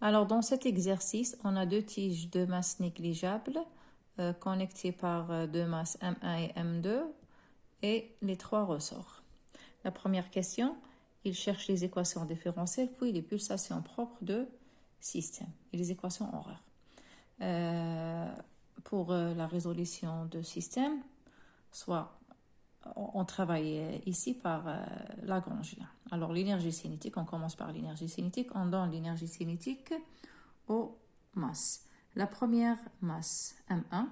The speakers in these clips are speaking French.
Alors, dans cet exercice, on a deux tiges de masse négligeable connectées par deux masses M1 et M2 et les trois ressorts. La première question, il cherche les équations différentielles puis les pulsations propres de système et les équations horaires. Pour la résolution de système, soit on travaille ici par Lagrangien. Alors l'énergie cinétique, on commence par l'énergie cinétique, on donne l'énergie cinétique aux masses. La première masse, M1,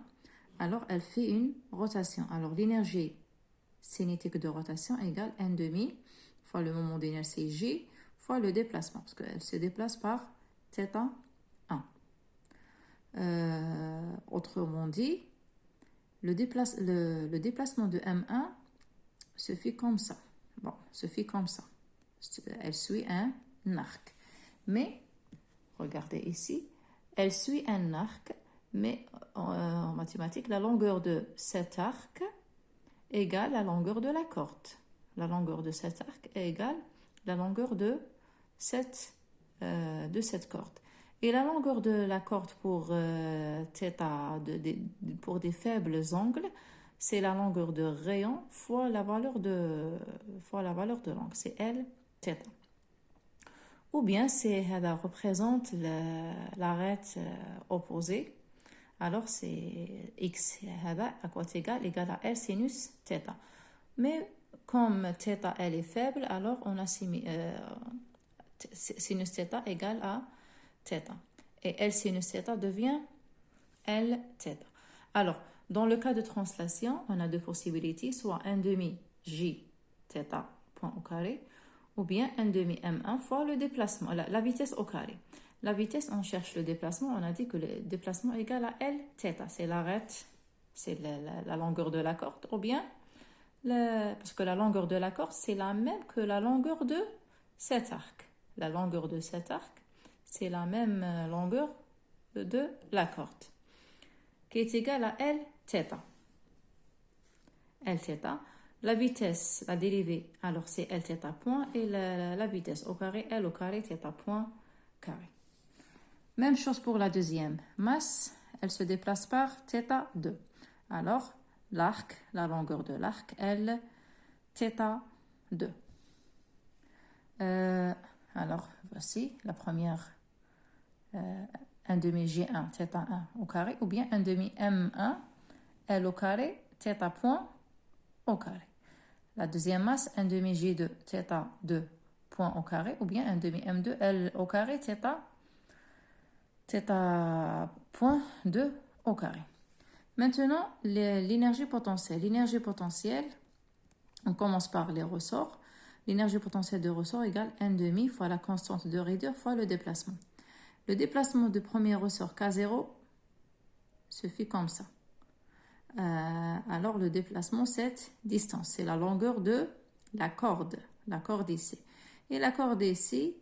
alors elle fait une rotation. Alors l'énergie cinétique de rotation égale n demi fois le moment d'inertie J fois le déplacement, parce qu'elle se déplace par θ1. Autrement dit, le déplacement de M1 se fait comme ça. Bon, se fait comme ça. Elle suit un arc. Mais, regardez ici, elle suit un arc, mais en mathématiques, la longueur de cet arc égale la longueur de la corde. La longueur de cet arc est égale la longueur de cette corde. Et la longueur de la corde pour pour des faibles angles, c'est la longueur de rayon fois la valeur de l'angle, c'est L θ. Ou bien ça représente l'arête opposée. Alors c'est x à côté égal à L sinus θ. Mais comme θ elle est faible, alors on a sinus θ égale à θ. Et L sinus θ devient L θ. Alors, dans le cas de translation, on a deux possibilités, soit 1 demi J θ point au carré, ou bien 1 demi M1 fois le déplacement, la vitesse au carré. La vitesse, on cherche le déplacement, on a dit que le déplacement est égal à L θ, c'est l'arête, c'est la longueur de la corde, ou bien, parce que la longueur de la corde, c'est la même que la longueur de cet arc. La longueur de cet arc, c'est la même longueur de la corde, qui est égale à L θ. L θ, la vitesse, la dérivée, alors c'est L θ point, et la vitesse au carré, L au carré θ point carré. Même chose pour la deuxième masse, elle se déplace par θ2. Alors, l'arc, la longueur de l'arc, L θ2. Alors, voici la première, 1 demi J1 θ1 au carré, ou bien 1 demi M1 L au carré θ point au carré. La deuxième masse, 1 demi J2 θ2 point au carré, ou bien 1 demi M2 L au carré θ point 2 au carré. Maintenant, l'énergie potentielle. L'énergie potentielle, on commence par les ressorts. L'énergie potentielle de ressort égale 1 demi fois la constante de raideur fois le déplacement. Le déplacement de premier ressort K0 se fait comme ça. Alors le déplacement, cette distance, c'est la longueur de la corde ici. Et la corde ici,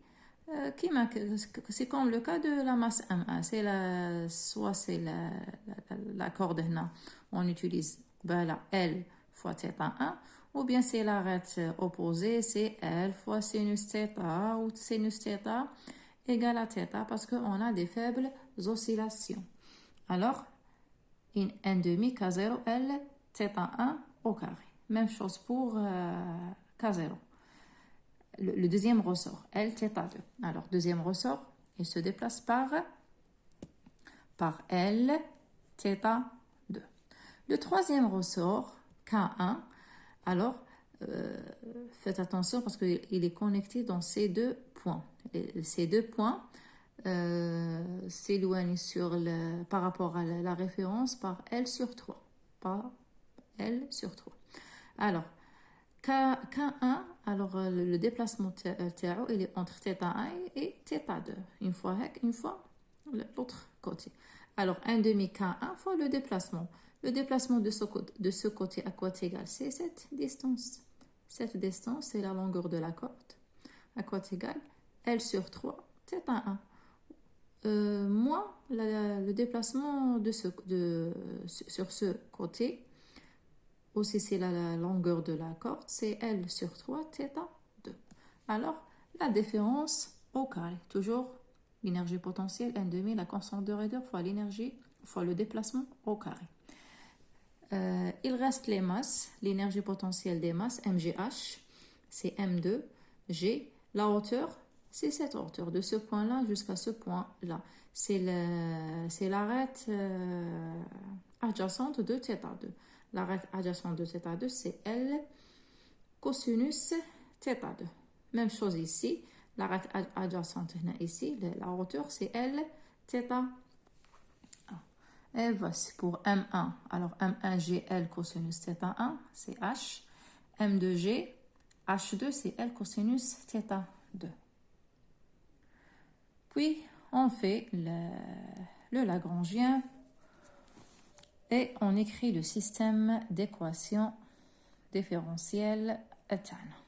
c'est comme le cas de la masse M1. Soit c'est la corde là, on utilise la L fois θ1, ou bien c'est l'arête opposée, c'est L fois sinus θ ou sinus θ égale à θ, parce qu'on a des faibles oscillations. Alors, 1 demi K0 L θ1 au carré. Même chose pour K0. Le deuxième ressort, L θ2. Alors, deuxième ressort, il se déplace par L θ2. Le troisième ressort, K1, alors, faites attention parce qu'il est connecté dans ces deux points. Ces deux points s'éloignent par rapport à la référence par L sur 3. Par L sur 3. Alors, K1, alors le déplacement TAO, il est entre θ1 et θ2. Une fois l'autre côté. Alors, 1 demi K1 fois le déplacement. Le déplacement de ce côté à quoi égale, c'est cette distance. Cette distance, c'est la longueur de la corde. À quoi égale L sur 3, θ1. Moins le déplacement sur ce côté, aussi c'est la longueur de la corde, c'est L sur 3 θ2. Alors, la différence au carré, toujours l'énergie potentielle, n demi, la constante de raideur fois l'énergie, fois le déplacement au carré. Il reste les masses, l'énergie potentielle des masses, mgh, c'est m2g. La hauteur, c'est cette hauteur, de ce point-là jusqu'à ce point-là. C'est l'arête adjacente de θ2. L'arête adjacente de θ2, c'est L cosinus θ2. Même chose ici, l'arête adjacente ici, la hauteur, c'est L θ. Et voici pour M1. Alors M1G, L cosinus θ1, c'est H. M2G, H2, c'est L cosinus θ2. Puis, on fait le Lagrangien et on écrit le système d'équations différentielles éternelles.